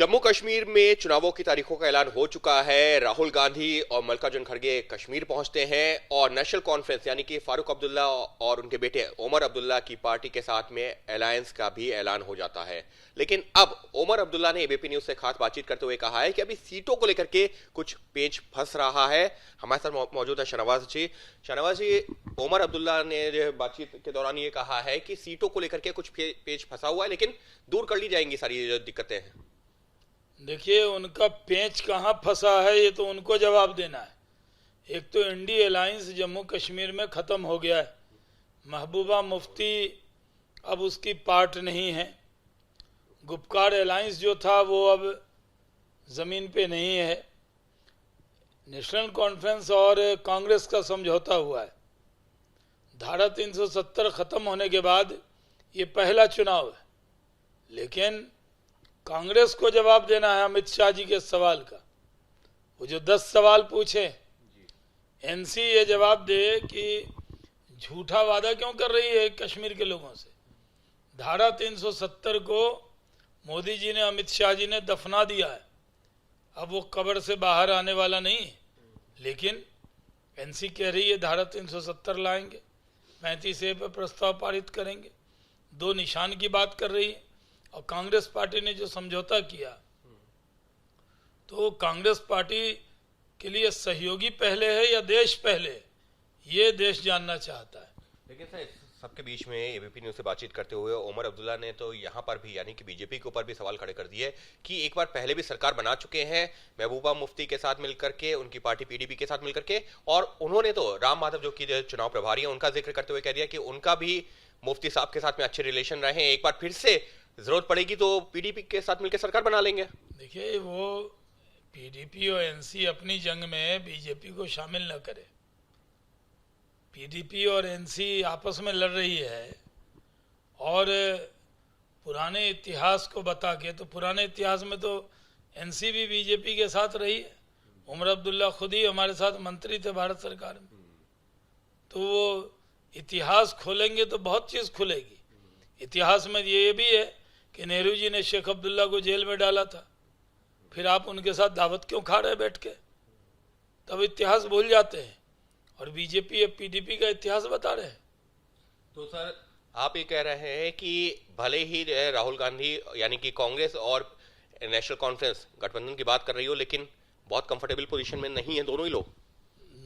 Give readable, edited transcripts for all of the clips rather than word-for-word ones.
जम्मू कश्मीर में चुनावों की तारीखों का ऐलान हो चुका है। राहुल गांधी और मल्लिकार्जुन खड़गे कश्मीर पहुंचते हैं और नेशनल कॉन्फ्रेंस यानी कि फारूक अब्दुल्ला और उनके बेटे उमर अब्दुल्ला की पार्टी के साथ में अलायंस का भी ऐलान हो जाता है। लेकिन अब उमर अब्दुल्ला ने एबीपी न्यूज से खास बातचीत करते हुए कहा है कि अभी सीटों को लेकर के कुछ पेच फंस रहा है। हमारे साथ मौजूद है शाहनवाज जी। शाहनवाज जी, उमर अब्दुल्ला ने बातचीत के दौरान ये कहा है कि सीटों को लेकर के कुछ पेच फंसा हुआ है, लेकिन दूर कर ली जाएंगी सारी जो दिक्कतें हैं। देखिए, उनका पेंच कहाँ फंसा है ये तो उनको जवाब देना है। एक तो इंडी अलायंस जम्मू कश्मीर में ख़त्म हो गया है। महबूबा मुफ्ती अब उसकी पार्ट नहीं है। गुपकार अलायंस जो था वो अब ज़मीन पे नहीं है। नेशनल कॉन्फ्रेंस और कांग्रेस का समझौता हुआ है। धारा 370 ख़त्म होने के बाद ये पहला चुनाव है, लेकिन कांग्रेस को जवाब देना है अमित शाह जी के सवाल का। वो जो 10 सवाल पूछे, एनसी ये जवाब दे कि झूठा वादा क्यों कर रही है कश्मीर के लोगों से। धारा 370 को मोदी जी ने, अमित शाह जी ने दफना दिया है। अब वो कब्र से बाहर आने वाला नहीं, लेकिन एनसी कह रही है धारा 370 लाएंगे, 35A पर प्रस्ताव पारित करेंगे, 2 निशान की बात कर रही है। और कांग्रेस पार्टी ने जो समझौता किया, तो कांग्रेस पार्टी के लिए सहयोगी पहले है या देश पहले, ये देश जानना चाहता है। लेकिन सर, सबके बीच में एबीपी न्यूज से बातचीत करते हुए उमर अब्दुल्ला ने तो यहाँ पर भी यानी कि बीजेपी के ऊपर भी सवाल खड़े कर दिए कि एक बार पहले भी सरकार बना चुके हैं महबूबा मुफ्ती के साथ मिलकर के, उनकी पार्टी पीडीपी के साथ मिलकर के, और उन्होंने तो राम माधव जो कि चुनाव प्रभारी है उनका जिक्र करते हुए कह दिया कि उनका भी मुफ्ती साहब के साथ में अच्छे रिलेशन रहे, एक बार फिर से जरूरत पड़ेगी तो पीडीपी के साथ मिलकर सरकार बना लेंगे। देखिए, वो पीडीपी और एनसी अपनी जंग में बीजेपी को शामिल न करे। पीडीपी और एनसी आपस में लड़ रही है, और पुराने इतिहास को बता के, तो पुराने इतिहास में तो एनसी भी बीजेपी के साथ रही है। उमर अब्दुल्ला खुद ही हमारे साथ मंत्री थे भारत सरकार में। तो वो इतिहास खोलेंगे तो बहुत चीज़ खुलेगी। इतिहास में ये भी है कि नेहरू जी ने शेख अब्दुल्ला को जेल में डाला था, फिर आप उनके साथ दावत क्यों खा रहे बैठ के? तब इतिहास भूल जाते हैं, और बीजेपी अब पीडीपी का इतिहास बता रहे हैं। तो सर, आप ये कह रहे हैं कि भले ही राहुल गांधी यानी कि कांग्रेस और नेशनल कॉन्फ्रेंस गठबंधन की बात कर रही हो, लेकिन बहुत कंफर्टेबल पोजीशन में नहीं है दोनों ही लोग।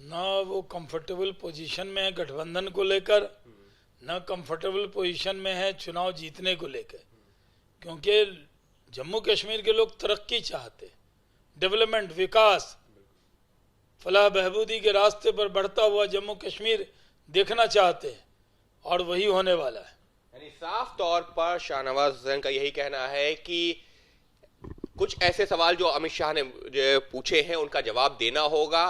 ना वो कंफर्टेबल पोजीशन में है गठबंधन को लेकर, न कंफर्टेबल पोजीशन में है चुनाव जीतने को लेकर। क्योंकि जम्मू कश्मीर के लोग तरक्की चाहते, डेवलपमेंट, विकास, फलाह बहबूदी के रास्ते पर बढ़ता हुआ जम्मू कश्मीर देखना चाहते हैं, और वही होने वाला है। यानी साफ तौर पर शाहनवाज हुसैन का यही कहना है कि कुछ ऐसे सवाल जो अमित शाह ने पूछे हैं उनका जवाब देना होगा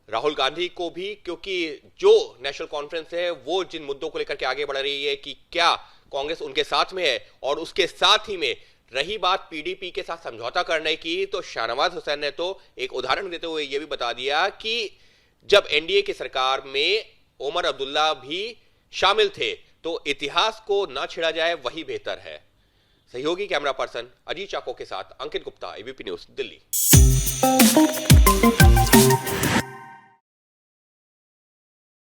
राहुल गांधी को भी, क्योंकि जो नेशनल कॉन्फ्रेंस है वो जिन मुद्दों को लेकर के आगे बढ़ रही है कि क्या कांग्रेस उनके साथ में है, और उसके साथ ही में रही बात पीडीपी के साथ समझौता करने की, तो शाहनवाज हुसैन ने तो एक उदाहरण देते हुए यह भी बता दिया कि जब एनडीए की सरकार में उमर अब्दुल्ला भी शामिल थे तो इतिहास को ना छेड़ा जाए वही बेहतर है। सहयोगी कैमरा पर्सन अजीत चाको के साथ अंकित गुप्ता, एबीपी न्यूज, दिल्ली।